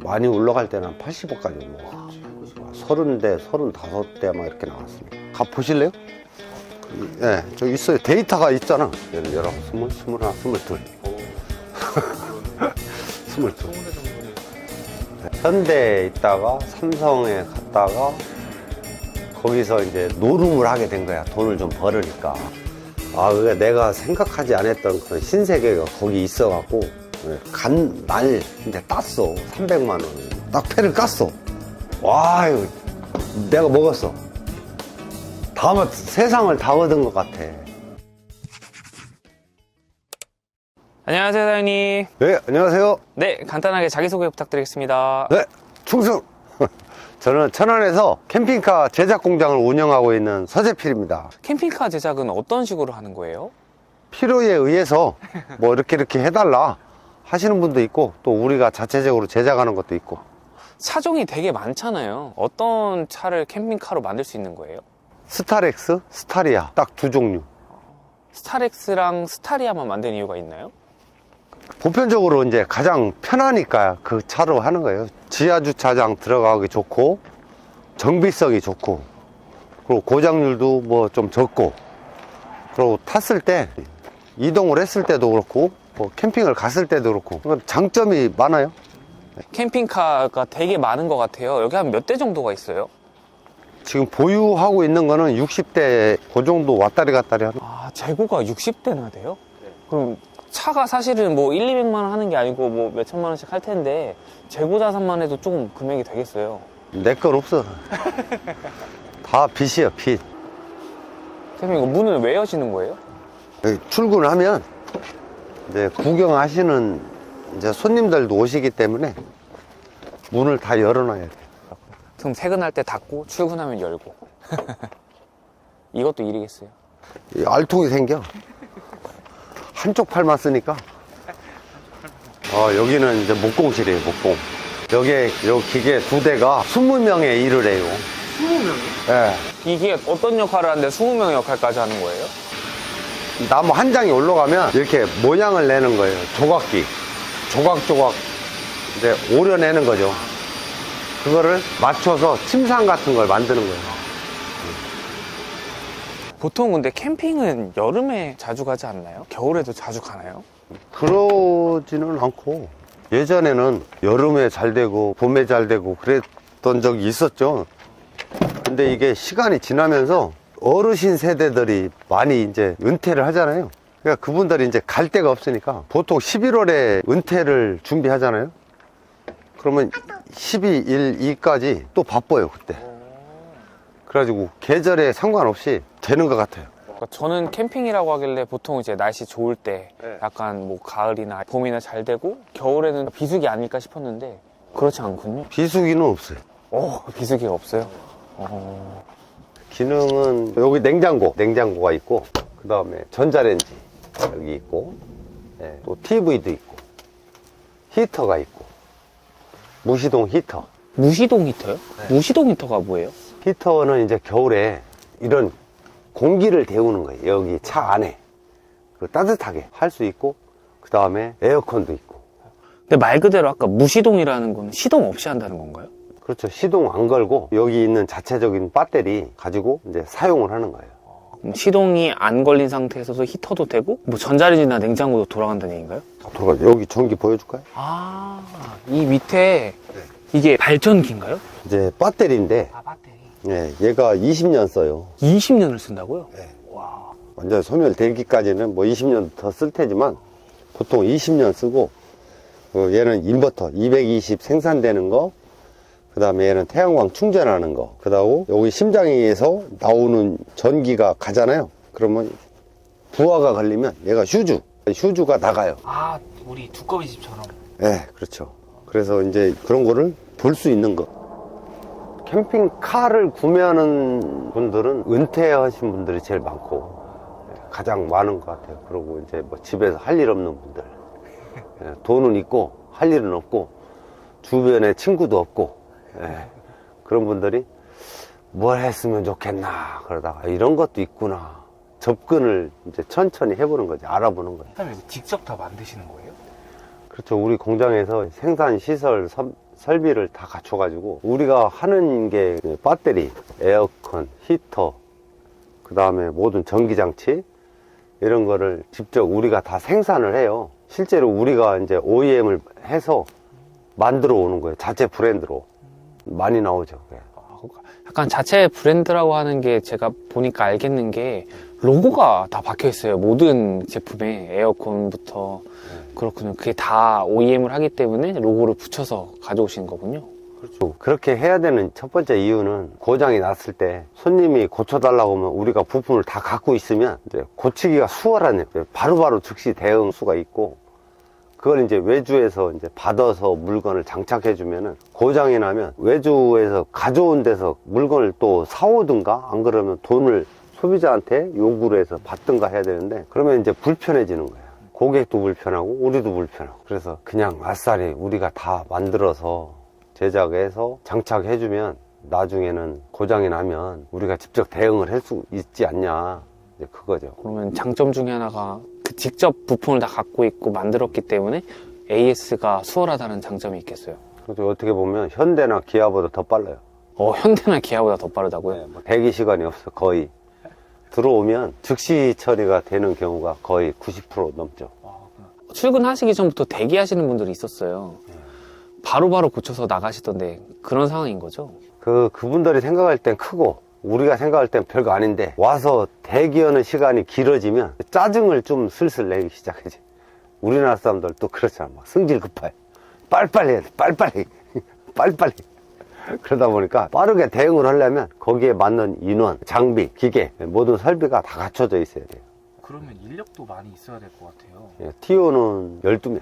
많이 올라갈 때는 한 80억까지 올라갔어요. 30대, 35대 막 이렇게 나왔습니다. 가 보실래요? 네, 저기 있어요. 데이터가 있잖아. 19, 20, 21, 22. 22. 현대에 있다가 삼성에 갔다가 거기서 이제 노름을 하게 된 거야. 돈을 좀 벌으니까. 아, 그게 내가 생각하지 않았던 그런 신세계가 거기 있어갖고 간 날 이제 땄어. 300만 원. 딱 패를 깠어. 와, 이거 내가 먹었어. 다음에 세상을 다 얻은 것 같아. 안녕하세요, 사장님. 네, 안녕하세요. 네, 간단하게 자기소개 부탁드리겠습니다. 네, 충성. 저는 천안에서 캠핑카 제작 공장을 운영하고 있는 서재필입니다. 캠핑카 제작은 어떤 식으로 하는 거예요? 필요에 의해서 뭐 이렇게 해달라 하시는 분도 있고, 또 우리가 자체적으로 제작하는 것도 있고. 차종이 되게 많잖아요. 어떤 차를 캠핑카로 만들 수 있는 거예요? 스타렉스, 스타리아 딱 두 종류. 스타렉스랑 스타리아만 만드는 이유가 있나요? 보편적으로 이제 가장 편하니까 그 차로 하는 거예요. 지하 주차장 들어가기 좋고, 정비성이 좋고, 그리고 고장률도 뭐 좀 적고, 그리고 탔을 때 이동을 했을 때도 그렇고, 뭐 캠핑을 갔을 때도 그렇고, 장점이 많아요. 캠핑카가 되게 많은 것 같아요. 여기 한 몇 대 정도가 있어요? 지금 보유하고 있는 거는 60대 그 정도 왔다리 갔다리 하는. 아, 재고가 60대나 돼요? 그럼 차가 사실은 뭐 1, 200만 원 하는 게 아니고 뭐 몇천만 원씩 할 텐데 재고 자산만 해도 조금 금액이 되겠어요. 내 건 없어. 다 빚이야, 빚. 대표님, 이거 문을 왜 여시는 거예요? 여기 출근하면 이제 구경하시는 이제 손님들도 오시기 때문에 문을 다 열어놔야 돼. 그럼 퇴근할 때 닫고 출근하면 열고. 이것도 일이겠어요. 이 알통이 생겨. 한쪽 팔만 쓰니까. 여기는 이제 목공실이에요, 목공. 요 기계 두 대가 20명의 일을 해요. 20명이요? 예. 이게 어떤 역할을 하는데 20명의 역할까지 하는 거예요? 나무 한 장이 올라가면 이렇게 모양을 내는 거예요. 조각기. 조각조각 이제 오려내는 거죠. 그거를 맞춰서 침상 같은 걸 만드는 거예요. 보통 근데 캠핑은 여름에 자주 가지 않나요? 겨울에도 자주 가나요? 그러지는 않고, 예전에는 여름에 잘 되고 봄에 잘 되고 그랬던 적이 있었죠. 근데 이게 시간이 지나면서 어르신 세대들이 많이 이제 은퇴를 하잖아요. 그러니까 그분들이 이제 갈 데가 없으니까 보통 11월에 은퇴를 준비하잖아요. 그러면 12, 1, 2까지 또 바빠요, 그때. 그래가지고 계절에 상관없이 되는 것 같아요. 그러니까 저는 캠핑이라고 하길래 보통 이제 날씨 좋을 때 약간 뭐 가을이나 봄이나 잘 되고 겨울에는 비수기 아닐까 싶었는데 그렇지 않군요. 비수기는 없어요. 비수기가 없어요? 기능은 여기 냉장고가 있고, 그 다음에 전자레인지 여기 있고, 또 TV도 있고, 히터가 있고, 무시동 히터. 무시동 히터요? 무시동 히터가 뭐예요? 히터는 이제 겨울에 이런 공기를 데우는 거예요. 여기 차 안에. 따뜻하게 할 수 있고, 그 다음에 에어컨도 있고. 근데 말 그대로 아까 무시동이라는 건 시동 없이 한다는 건가요? 그렇죠. 시동 안 걸고 여기 있는 자체적인 배터리 가지고 이제 사용을 하는 거예요. 시동이 안 걸린 상태에서도 히터도 되고 뭐 전자레인지나 냉장고도 돌아간다는 얘기인가요? 여기 전기 보여줄까요? 이 밑에 이게 발전기인가요? 이제 배터리인데, 배터리. 얘가 20년 써요. 20년을 쓴다고요? 완전 소멸되기까지는 뭐 20년 더 쓸 테지만 보통 20년 쓰고, 얘는 인버터 220 생산되는 거, 그 다음에 얘는 태양광 충전하는 거, 그 다음 여기 심장에서 나오는 전기가 가잖아요. 그러면 부하가 걸리면 얘가 휴즈가 나가요. 우리 두꺼비 집처럼. 네, 그렇죠. 그래서 이제 그런 거를 볼 수 있는 거. 캠핑카를 구매하는 분들은 은퇴하신 분들이 제일 많고, 가장 많은 것 같아요. 그리고 이제 뭐 집에서 할 일 없는 분들. 돈은 있고 할 일은 없고 주변에 친구도 없고, 그런 분들이 뭘 했으면 좋겠나 그러다가 이런 것도 있구나, 접근을 이제 천천히 해보는 거지, 알아보는 거지. 직접 다 만드시는 거예요? 그렇죠. 우리 공장에서 생산 시설 설비를 다 갖춰가지고 우리가 하는 게 배터리, 에어컨, 히터, 그 다음에 모든 전기장치 이런 거를 직접 우리가 다 생산을 해요. 실제로 우리가 이제 OEM을 해서 만들어 오는 거예요. 자체 브랜드로 많이 나오죠. 약간 자체 브랜드라고 하는 게 제가 보니까 알겠는 게 로고가 다 박혀 있어요. 모든 제품에 에어컨부터. 그렇군요. 그게 다 OEM을 하기 때문에 로고를 붙여서 가져오시는 거군요. 그렇죠. 그렇게 해야 되는 첫 번째 이유는 고장이 났을 때 손님이 고쳐달라고 하면 우리가 부품을 다 갖고 있으면 이제 고치기가 수월하네요. 바로바로 즉시 대응 수가 있고, 그걸 이제 외주에서 이제 받아서 물건을 장착해주면은 고장이 나면 외주에서 가져온 데서 물건을 또 사오든가 안 그러면 돈을 소비자한테 요구를 해서 받든가 해야 되는데, 그러면 이제 불편해지는 거예요. 고객도 불편하고 우리도 불편하고. 그래서 그냥 아싸리 우리가 다 만들어서 제작해서 장착해주면 나중에는 고장이 나면 우리가 직접 대응을 할 수 있지 않냐, 이제 그거죠. 그러면 장점 중에 하나가 그 직접 부품을 다 갖고 있고 만들었기 때문에 AS가 수월하다는 장점이 있겠어요. 그래서 어떻게 보면 현대나 기아보다 더 빨라요. 현대나 기아보다 더 빠르다고요? 대기 시간이 없어. 거의 들어오면 즉시 처리가 되는 경우가 거의 90% 넘죠. 출근하시기 전부터 대기하시는 분들이 있었어요. 바로바로 고쳐서 나가시던데 그런 상황인 거죠? 그분들이 생각할 땐 크고 우리가 생각할 땐 별거 아닌데, 와서 대기하는 시간이 길어지면 짜증을 좀 슬슬 내기 시작하지. 우리나라 사람들 또 그렇잖아. 막 성질 급해. 빨리빨리 해야 돼. 빨리빨리. 빨리빨리. 그러다 보니까 빠르게 대응을 하려면 거기에 맞는 인원, 장비, 기계, 모든 설비가 다 갖춰져 있어야 돼요. 그러면 인력도 많이 있어야 될 것 같아요. TO는 12명.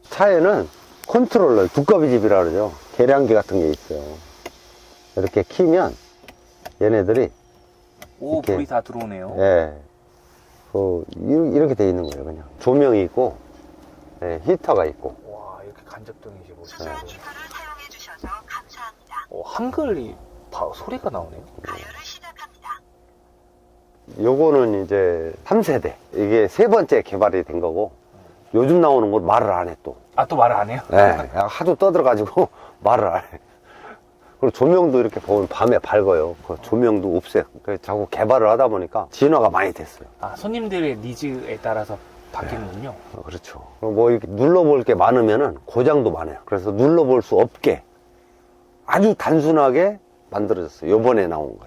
차에는 컨트롤러, 두꺼비집이라 그러죠. 계량기 같은 게 있어요. 이렇게 키면 얘네들이 오, 이렇게, 불이 다 들어오네요. 예, 이렇게 돼 있는 거예요. 그냥 조명이 있고, 예, 히터가 있고. 와, 이렇게 간접등이시 보시죠. 수저 기술을 사용해 주셔서 감사합니다. 한글이 소리가 나오네요. 가열을 시작합니다. 요거는 이제 3세대. 이게 세 번째 개발이 된 거고, 요즘 나오는 건 말을 안 해, 또. 아, 또 말을 안 해요? 예, 하도 떠들어가지고 말을 안 해. 그리고 조명도 이렇게 보면 밤에 밝아요. 그 조명도 없애요. 그래서 자꾸 개발을 하다 보니까 진화가 많이 됐어요. 아, 손님들의 니즈에 따라서 바뀌는군요. 그렇죠. 뭐 이렇게 눌러볼 게 많으면은 고장도 많아요. 그래서 눌러볼 수 없게 아주 단순하게 만들어졌어요. 요번에 나온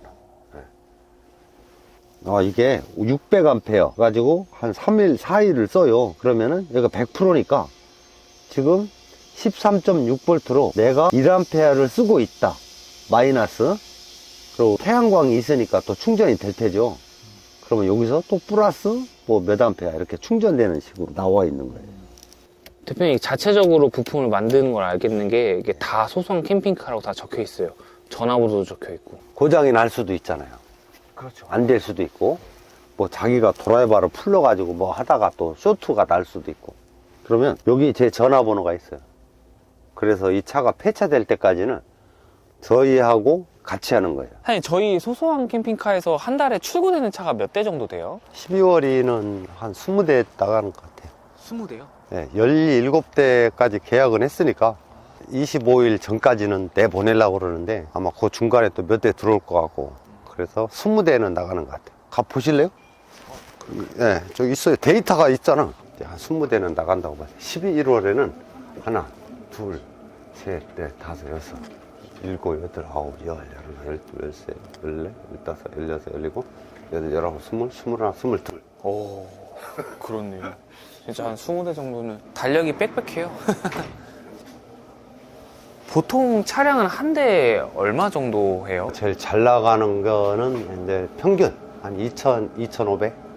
거는. 이게 600A 가지고 한 3일, 4일을 써요. 그러면은 얘가 100%니까 지금 13.6V로 내가 1A를 쓰고 있다. 마이너스. 그리고 태양광이 있으니까 또 충전이 될 테죠. 그러면 여기서 또 플러스 뭐 몇 암페어 이렇게 충전되는 식으로 나와 있는 거예요. 대표님, 자체적으로 부품을 만드는 걸 알겠는 게 이게 다 소성 캠핑카라고 다 적혀 있어요. 전화번호도 적혀 있고. 고장이 날 수도 있잖아요. 그렇죠. 안 될 수도 있고, 뭐 자기가 드라이버를 풀러가지고 뭐 하다가 또 쇼트가 날 수도 있고. 그러면 여기 제 전화번호가 있어요. 그래서 이 차가 폐차될 때까지는 저희하고 같이 하는 거예요. 사장님, 저희 소소한 캠핑카에서 한 달에 출고되는 차가 몇 대 정도 돼요? 12월이는 한 20대 나가는 것 같아요. 20대요? 네, 17대까지 계약은 했으니까 25일 전까지는 내보내려고 그러는데 아마 그 중간에 또 몇 대 들어올 것 같고, 그래서 20대는 나가는 것 같아요. 가 보실래요? 네, 저기 있어요. 데이터가 있잖아. 한 20대는 나간다고 봐요. 11월에는 하나, 둘, 셋, 넷, 다섯, 여섯, 일곱, 여덟, 아홉, 열, 열하나, 열둘, 열세, 열네, 열다섯, 열여섯, 열일곱, 여덟, 열아홉, 스물, 스물하나, 스물둘. 오, 그렇네요. 진짜 한 20대 정도는 달력이 빽빽해요. 보통 차량은 한 대에 얼마 정도 해요? 제일 잘 나가는 거는 이제 평균 한 2,000, 2,500.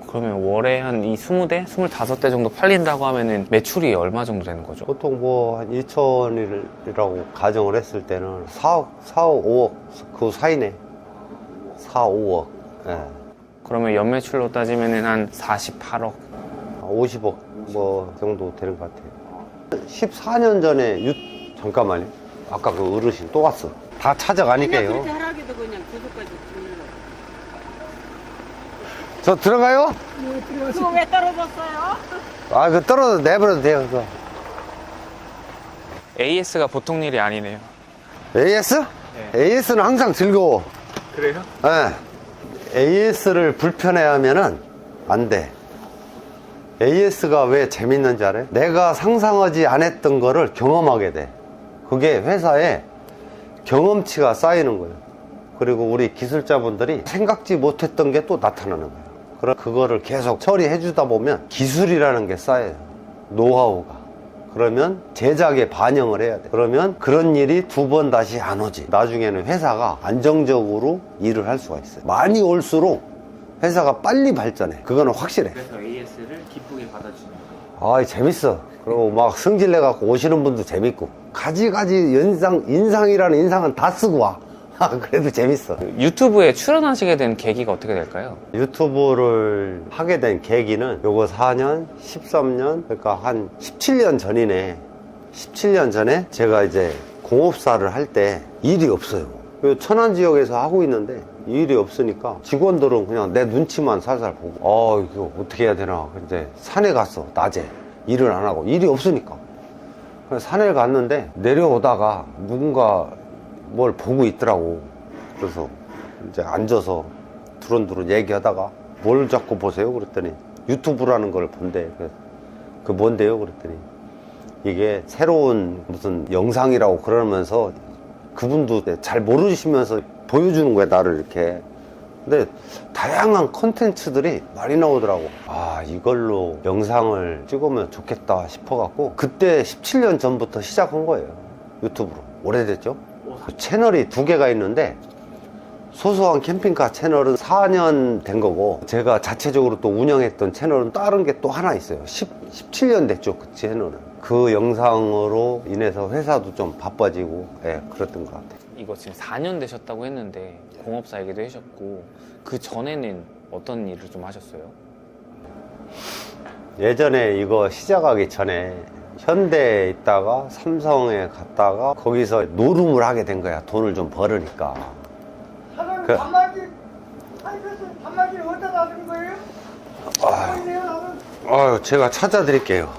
그러면 월에 한 이 20대, 25대 정도 팔린다고 하면은 매출이 얼마 정도 되는 거죠? 보통 뭐 한 2,000이라고 가정을 했을 때는 4억, 5억 그 사이네. 4, 5억. 예. 그러면 연매출로 따지면은 한 48억. 50억 뭐 정도 되는 것 같아요. 14년 전에 잠깐만요. 아까 그 어르신 또 왔어. 다 찾아가니까요. 그렇게 하라기도 그냥 구석까지 주는 저 들어가요? 그거 왜 떨어졌어요? 아, 그 떨어져 내버려도 돼요. 그거. AS가 보통 일이 아니네요. AS? AS는 항상 즐거워. 그래요? AS를 불편해하면은 안 돼. AS가 왜 재밌는지 알아요? 내가 상상하지 않았던 거를 경험하게 돼. 그게 회사에 경험치가 쌓이는 거예요. 그리고 우리 기술자분들이 생각지 못했던 게 또 나타나는 거예요. 그럼 그거를 계속 처리해 주다 보면 기술이라는 게 쌓여요. 노하우가. 그러면 제작에 반영을 해야 돼. 그러면 그런 일이 2번 다시 안 오지. 나중에는 회사가 안정적으로 일을 할 수가 있어요. 많이 올수록 회사가 빨리 발전해. 그거는 확실해. 그래서 AS를 기쁘게 받아주는 거예요. 아, 재밌어. 그리고 막 승질내갖고 오시는 분도 재밌고. 가지가지 인상이라는 인상은 다 쓰고 와. 그래도 재밌어. 유튜브에 출연하시게 된 계기가 어떻게 될까요? 유튜브를 하게 된 계기는 요거 4년, 13년, 그러니까 한 17년 전이네. 17년 전에 제가 이제 공업사를 할 때 일이 없어요. 요 천안 지역에서 하고 있는데 일이 없으니까 직원들은 그냥 내 눈치만 살살 보고 이거 어떻게 해야 되나. 근데 산에 갔어. 낮에 일을 안 하고 일이 없으니까. 그래서 산에 갔는데 내려오다가 누군가 뭘 보고 있더라고. 그래서 이제 앉아서 두런두런 얘기하다가 뭘 자꾸 보세요? 그랬더니 유튜브라는 걸 본대. 그 뭔데요? 그랬더니 이게 새로운 무슨 영상이라고 그러면서 그분도 잘 모르시면서 보여주는 거야, 나를 이렇게. 근데 다양한 콘텐츠들이 많이 나오더라고. 이걸로 영상을 찍으면 좋겠다 싶어갖고 그때 17년 전부터 시작한 거예요. 유튜브로. 오래됐죠? 채널이 2개가 있는데 소소한 캠핑카 채널은 4년 된 거고, 제가 자체적으로 또 운영했던 채널은 다른 게 또 하나 있어요. 17년 됐죠, 그 채널은. 그 영상으로 인해서 회사도 좀 바빠지고, 그랬던 것 같아요. 이거 지금 4년 되셨다고 했는데 공업사이기도 하셨고, 그 전에는 어떤 일을 좀 하셨어요? 예전에 이거 시작하기 전에 현대에 있다가 삼성에 갔다가 거기서 노름을 하게 된 거야. 돈을 좀 벌으니까. 사장님 그- 단말기 단말기를 어디다 놔둔 거예요? 보이네요, 나는. 제가 찾아드릴게요.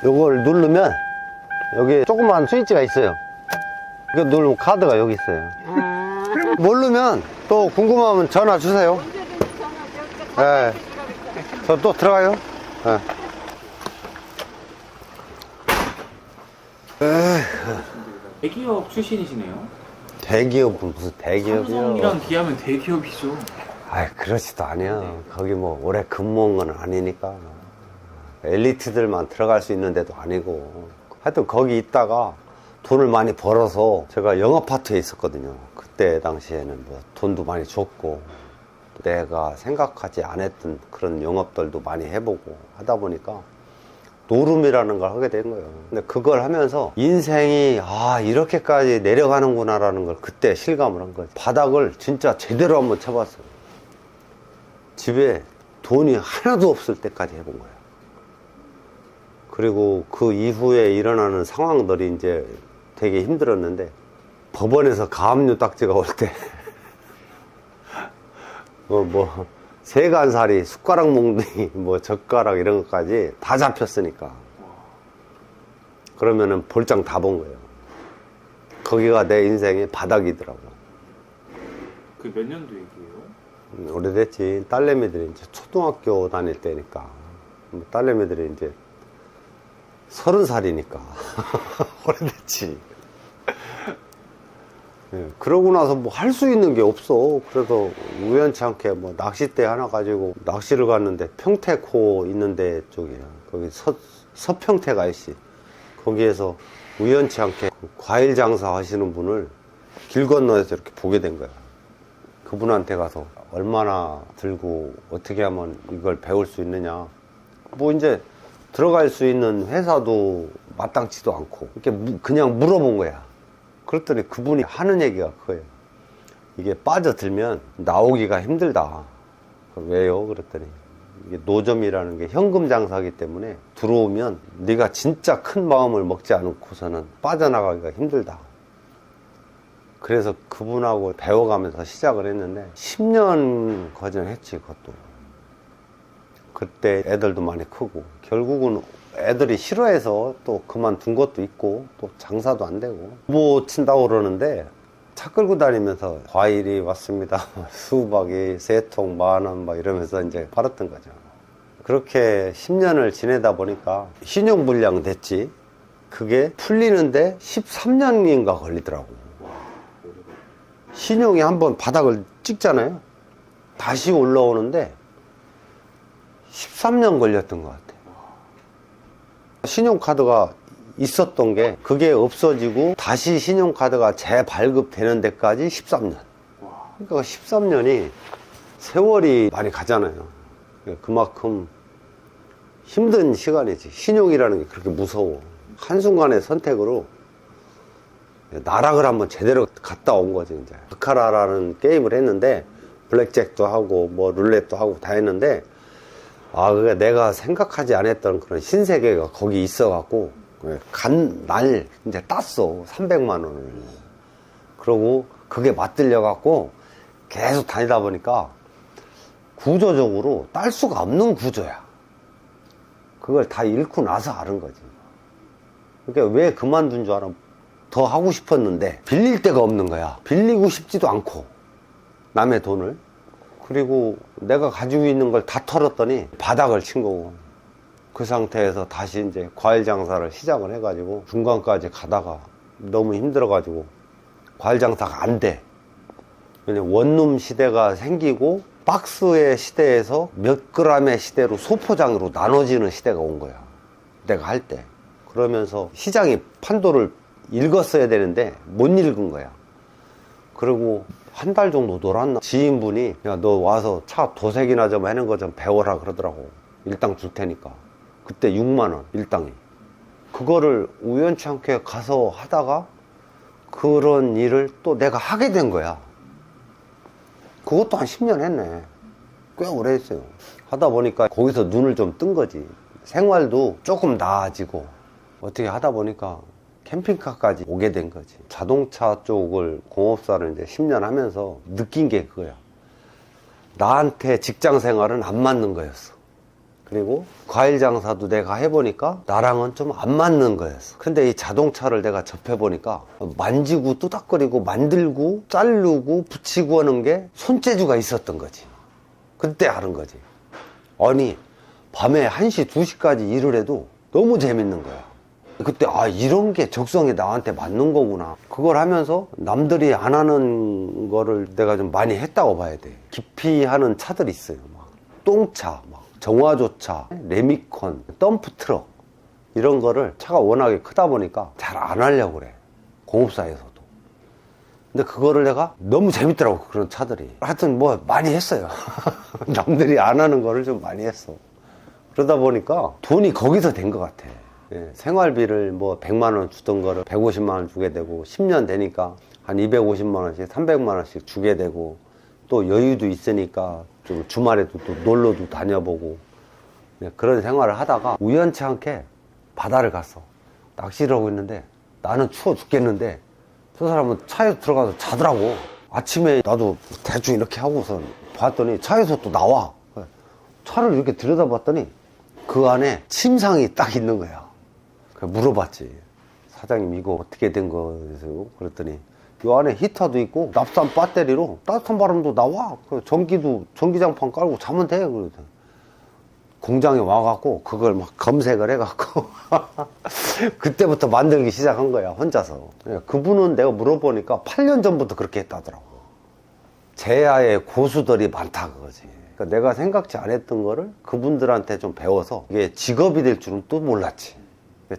요걸 누르면 여기 조그만 스위치가 있어요. 이거 누르면 카드가 여기 있어요. 모르면 또 궁금하면 전화 주세요. 언제든지 전화 네. 저 또 들어가요. 네. 대기업 출신이시네요. 대기업은 무슨 대기업이요? 삼성이랑 비하면 대기업이죠. 그렇지도 않아요. 거기 뭐 오래 근무한 건 아니니까. 엘리트들만 들어갈 수 있는 데도 아니고. 하여튼 거기 있다가 돈을 많이 벌어서 제가 영업파트에 있었거든요. 그때 당시에는 뭐 돈도 많이 줬고, 내가 생각하지 않았던 그런 영업들도 많이 해보고 하다 보니까 노름이라는 걸 하게 된 거예요. 근데 그걸 하면서 인생이 이렇게까지 내려가는구나 라는 걸 그때 실감을 한 거지. 바닥을 진짜 제대로 한번 쳐봤어요. 집에 돈이 하나도 없을 때까지 해본 거예요. 그리고 그 이후에 일어나는 상황들이 이제 되게 힘들었는데, 법원에서 가압류 딱지가 올 때 세간살이, 숟가락 몽둥이, 젓가락 이런 것까지 다 잡혔으니까. 그러면은 볼장 다 본 거예요. 거기가 내 인생의 바닥이더라고. 그 몇 년도 얘기예요? 오래됐지. 딸내미들이 이제 초등학교 다닐 때니까. 딸내미들이 이제 30살이니까. 오래됐지. 그러고 나서 뭐 할 수 있는 게 없어. 그래서 우연치 않게 낚싯대 하나 가지고 낚시를 갔는데, 평택호 있는데 쪽이야. 거기 서평택 아저씨. 거기에서 우연치 않게 그 과일 장사 하시는 분을 길 건너에서 이렇게 보게 된 거야. 그분한테 가서 얼마나 들고 어떻게 하면 이걸 배울 수 있느냐. 이제 들어갈 수 있는 회사도 마땅치도 않고, 이렇게 그냥 물어본 거야. 그랬더니 그분이 하는 얘기가 그거예요. 이게 빠져들면 나오기가 힘들다. 왜요? 그랬더니 이게 노점이라는 게 현금 장사기 때문에 들어오면 네가 진짜 큰 마음을 먹지 않고서는 빠져나가기가 힘들다. 그래서 그분하고 배워가면서 시작을 했는데 10년 과정했지. 그것도. 그때 애들도 많이 크고, 결국은 애들이 싫어해서 또 그만둔 것도 있고 또 장사도 안 되고 뭐 친다고 그러는데 차 끌고 다니면서 과일이 왔습니다 수박이 3통 10,000원 막 이러면서 이제 팔았던 거죠. 그렇게 10년을 지내다 보니까 신용불량 됐지. 그게 풀리는데 13년인가 걸리더라고. 신용이 한번 바닥을 찍잖아요. 다시 올라오는데 13년 걸렸던 것 같아요. 신용카드가 있었던 게 그게 없어지고 다시 신용카드가 재발급되는 데까지 13년. 그러니까 13년이 세월이 많이 가잖아요. 그만큼 힘든 시간이지. 신용이라는 게 그렇게 무서워. 한순간의 선택으로 나락을 한번 제대로 갔다 온 거지. 이제 바카라라는 게임을 했는데 블랙잭도 하고 뭐 룰렛도 하고 다 했는데 그게 내가 생각하지 않았던 그런 신세계가 거기 있어갖고 간 날 이제 땄어 300만 원을. 그러고 그게 맞들려갖고 계속 다니다 보니까 구조적으로 딸 수가 없는 구조야. 그걸 다 잃고 나서 아는 거지. 그러니까 왜 그만둔 줄 알아? 더 하고 싶었는데 빌릴 데가 없는 거야. 빌리고 싶지도 않고 남의 돈을. 그리고 내가 가지고 있는 걸 다 털었더니 바닥을 친 거고, 그 상태에서 다시 이제 과일 장사를 시작을 해가지고 중간까지 가다가 너무 힘들어가지고 과일 장사가 안 돼. 왜냐면 원룸 시대가 생기고 박스의 시대에서 몇 그램의 시대로 소포장으로 나눠지는 시대가 온 거야. 내가 할 때. 그러면서 시장이 판도를 읽었어야 되는데 못 읽은 거야. 그리고 한 달 정도 놀았나? 지인분이 야, 너 와서 차 도색이나 좀 하는 거 좀 배워라 그러더라고. 일당 줄 테니까. 그때 6만 원 일당이. 그거를 우연치 않게 가서 하다가 그런 일을 또 내가 하게 된 거야. 그것도 한 10년 했네. 꽤 오래 했어요. 하다 보니까 거기서 눈을 좀 뜬 거지. 생활도 조금 나아지고 어떻게 하다 보니까 캠핑카까지 오게 된 거지. 자동차 쪽을 공업사를 이제 10년 하면서 느낀 게 그거야. 나한테 직장 생활은 안 맞는 거였어. 그리고 과일 장사도 내가 해보니까 나랑은 좀 안 맞는 거였어. 근데 이 자동차를 내가 접해보니까 만지고 뚜닥거리고 만들고 자르고 붙이고 하는 게 손재주가 있었던 거지. 그때 아는 거지. 아니 밤에 1시 2시까지 일을 해도 너무 재밌는 거야. 그때 이런 게 적성이 나한테 맞는 거구나. 그걸 하면서 남들이 안 하는 거를 내가 좀 많이 했다고 봐야 돼. 기피하는 차들이 있어요. 막 똥차, 막 정화조차, 레미콘, 덤프트럭 이런 거를 차가 워낙에 크다 보니까 잘 안 하려고 그래. 공업사에서도. 근데 그거를 내가 너무 재밌더라고. 그런 차들이. 하여튼 뭐 많이 했어요. 남들이 안 하는 거를 좀 많이 했어. 그러다 보니까 돈이 거기서 된 것 같아. 생활비를 뭐 100만 원 주던 거를 150만 원 주게 되고 10년 되니까 한 250만 원씩 300만 원씩 주게 되고 또 여유도 있으니까 좀 주말에도 또 놀러도 다녀보고 그런 생활을 하다가 우연치 않게 바다를 갔어. 낚시를 하고 있는데 나는 추워 죽겠는데 저 사람은 차에 들어가서 자더라고. 아침에 나도 대충 이렇게 하고서 봤더니 차에서 또 나와. 차를 이렇게 들여다봤더니 그 안에 침상이 딱 있는 거야. 물어봤지. 사장님 이거 어떻게 된 거예요? 그랬더니 이 안에 히터도 있고 납산 배터리로 따뜻한 바람도 나와. 전기장판 깔고 자면 돼. 그러더니 공장에 와갖고 그걸 막 검색을 해갖고 그때부터 만들기 시작한 거야, 혼자서. 그분은 내가 물어보니까 8년 전부터 그렇게 했다더라고. 제야의 고수들이 많다 그거지. 그러니까 내가 생각지 않았던 거를 그분들한테 좀 배워서 이게 직업이 될 줄은 또 몰랐지.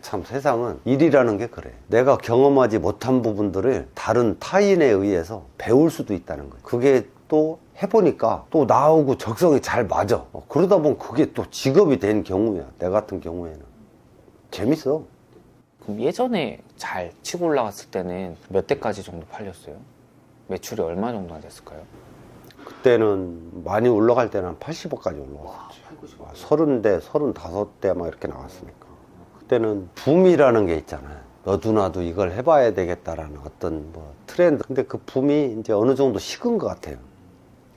참 세상은 일이라는 게 그래. 내가 경험하지 못한 부분들을 다른 타인에 의해서 배울 수도 있다는 거야. 그게 또 해보니까 또 나오고 적성이 잘 맞아. 그러다 보면 그게 또 직업이 된 경우야. 내 같은 경우에는. 재밌어. 그럼 예전에 잘 치고 올라갔을 때는 몇 대까지 정도 팔렸어요? 매출이 얼마 정도나 됐을까요? 그때는 많이 올라갈 때는 한 80억까지 올라갔었지. 30대, 35대 막 이렇게 나왔으니까. 그때는 붐이라는 게 있잖아요. 너도 나도 이걸 해봐야 되겠다라는 어떤 뭐 트렌드. 근데 그 붐이 이제 어느 정도 식은 것 같아요.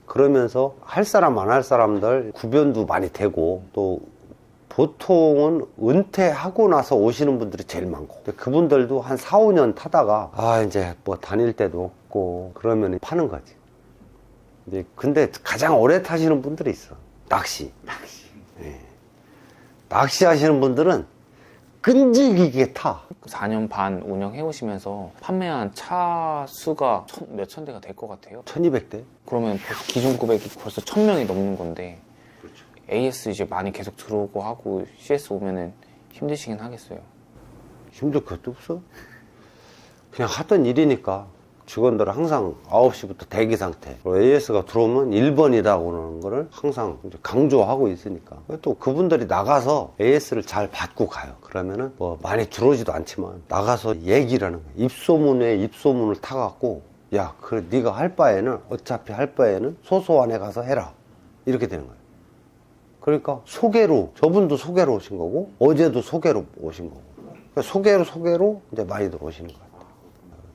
그러면서 할 사람 안 할 사람들 구별도 많이 되고 또 보통은 은퇴하고 나서 오시는 분들이 제일 많고, 근데 그분들도 한 4, 5년 타다가 이제 뭐 다닐 데도 없고 그러면 파는 거지. 근데 가장 오래 타시는 분들이 있어. 낚시. 예. 낚시 하시는 분들은 끈질기게 타. 4년 반 운영해 오시면서 판매한 차 수가 몇천 대가 될 것 같아요? 1200대? 그러면 벌써 기존 고객이 벌써 1000명이 넘는 건데, AS 이제 많이 계속 들어오고 하고 CS 오면은 힘드시긴 하겠어요. 힘들 것도 없어. 그냥 하던 일이니까. 직원들은 항상 9시부터 대기 상태. AS가 들어오면 1번이라고 하는 거를 항상 이제 강조하고 있으니까. 또 그분들이 나가서 AS를 잘 받고 가요. 그러면은 뭐 많이 들어오지도 않지만 나가서 얘기를 하는 거예요. 입소문에 입소문을 타갖고, 야, 그래, 네가 할 바에는, 어차피 할 바에는 소소한 애 가서 해라. 이렇게 되는 거예요. 그러니까 소개로, 저분도 소개로 오신 거고, 어제도 소개로 오신 거고. 그러니까 소개로 이제 많이들 오시는 거예요.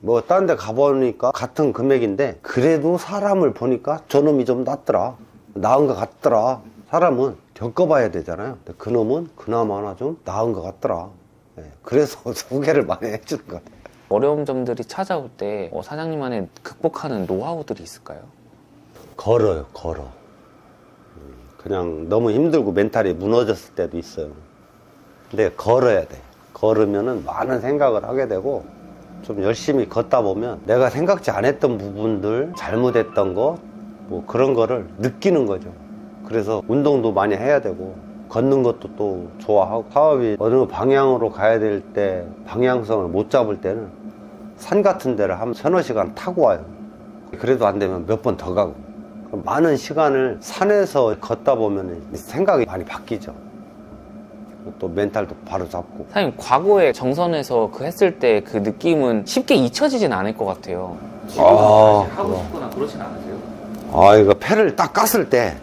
뭐 딴 데 가보니까 같은 금액인데 그래도 사람을 보니까 저놈이 좀 낫더라, 나은 것 같더라. 사람은 겪어봐야 되잖아요. 근데 그놈은 그나마나 좀 나은 것 같더라. 그래서 소개를 많이 해주는 것 같아요. 어려운 점들이 찾아올 때 사장님만의 극복하는 노하우들이 있을까요? 걸어요. 그냥 너무 힘들고 멘탈이 무너졌을 때도 있어요. 근데 걸어야 돼. 걸으면은 많은 생각을 하게 되고, 좀 열심히 걷다 보면 내가 생각지 않았던 부분들, 잘못했던 거, 뭐 그런 거를 느끼는 거죠. 그래서 운동도 많이 해야 되고, 걷는 것도 또 좋아하고, 사업이 어느 방향으로 가야 될 때 방향성을 못 잡을 때는 산 같은 데를 한 서너 시간 타고 와요. 그래도 안 되면 몇 번 더 가고. 많은 시간을 산에서 걷다 보면 생각이 많이 바뀌죠. 또 멘탈도 바로 잡고. 사장님, 과거에 정선에서 그 했을 때 그 느낌은 쉽게 잊혀지진 않을 것 같아요. 하고 싶거나 그러진 않으세요? 이거 패를 딱 깠을 때,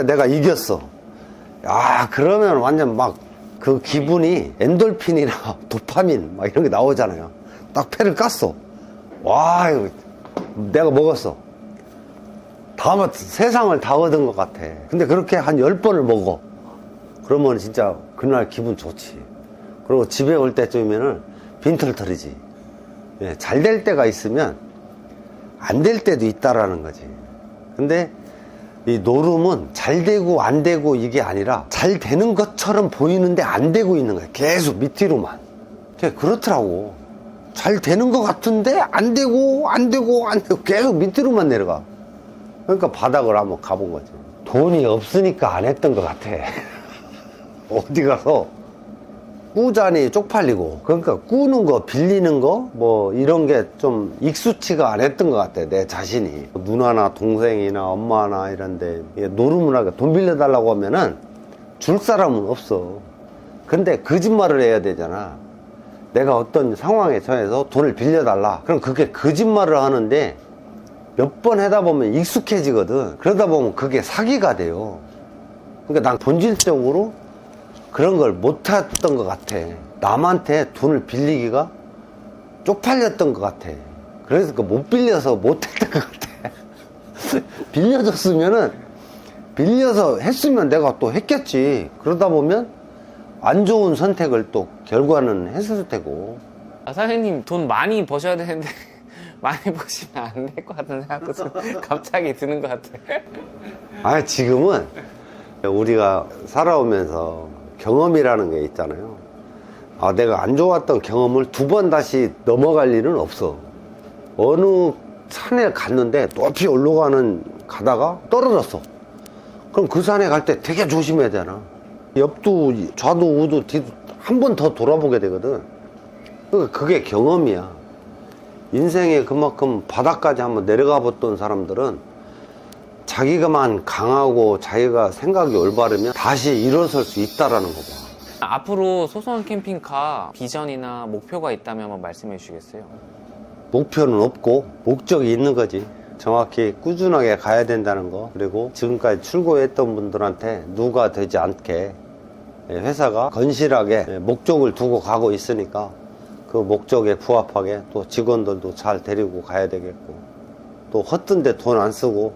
내가 이겼어. 그러면 완전 막 그 기분이 엔돌핀이나 도파민 막 이런 게 나오잖아요. 딱 패를 깠어. 이거 내가 먹었어. 세상을 다 얻은 것 같아. 근데 그렇게 한 10번을 먹어. 그러면 진짜 그날 기분 좋지. 그리고 집에 올 때쯤이면은 빈털털이지. 잘 될 때가 있으면 안 될 때도 있다라는 거지. 근데 이 노름은 잘 되고 안 되고 이게 아니라 잘 되는 것처럼 보이는데 안 되고 있는 거야. 계속 밑으로만. 그렇더라고. 잘 되는 것 같은데 안 되고 계속 밑으로만 내려가. 그러니까 바닥을 한번 가본 거지. 돈이 없으니까 안 했던 것 같아. 어디 가서 꾸자니 쪽팔리고, 그러니까 꾸는 거, 빌리는 거, 뭐 이런 게 좀 익숙치가 안 했던 것 같아, 내 자신이. 누나나 동생이나 엄마나 이런데 노름을 하게 돈 빌려달라고 하면은 줄 사람은 없어. 근데 거짓말을 해야 되잖아. 내가 어떤 상황에 처해서 돈을 빌려달라. 그럼 그게 거짓말을 하는데 몇 번 하다 보면 익숙해지거든. 그러다 보면 그게 사기가 돼요. 그러니까 난 본질적으로 그런 걸 못했던 것 같아. 남한테 돈을 빌리기가 쪽팔렸던 것 같아. 그래서 못 빌려서 못했던 것 같아. 빌려서 했으면 내가 또 했겠지. 그러다 보면 안 좋은 선택을 또 결과는 했을 테고. 사장님 돈 많이 버셔야 되는데 많이 버시면 안 될 것 같은 생각도 좀 갑자기 드는 것 같아요. 지금은 우리가 살아오면서 경험이라는 게 있잖아요. 내가 안 좋았던 경험을 2번 다시 넘어갈 일은 없어. 어느 산에 갔는데 높이 가다가 떨어졌어. 그럼 그 산에 갈 때 되게 조심해야 되나. 옆도 좌도 우도 뒤도 한 번 더 돌아보게 되거든. 그러니까 그게 경험이야. 인생에 그만큼 바닥까지 한번 내려가 봤던 사람들은 자기가만 강하고 자기가 생각이 올바르면 다시 일어설 수 있다라는 거 봐. 앞으로 소소한 캠핑카 비전이나 목표가 있다면 한번 말씀해 주시겠어요? 목표는 없고 목적이 있는 거지. 정확히 꾸준하게 가야 된다는 거. 그리고 지금까지 출고했던 분들한테 누가 되지 않게 회사가 건실하게 목적을 두고 가고 있으니까 그 목적에 부합하게 또 직원들도 잘 데리고 가야 되겠고, 또 헛된 데 돈 안 쓰고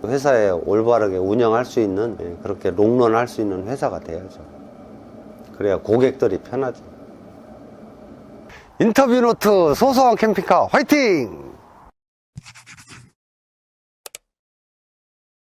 회사에 올바르게 운영할 수 있는, 예, 그렇게 롱런할 수 있는 회사가 돼야죠. 그래야 고객들이 편하죠. 인터뷰 노트 소소한 캠핑카 화이팅!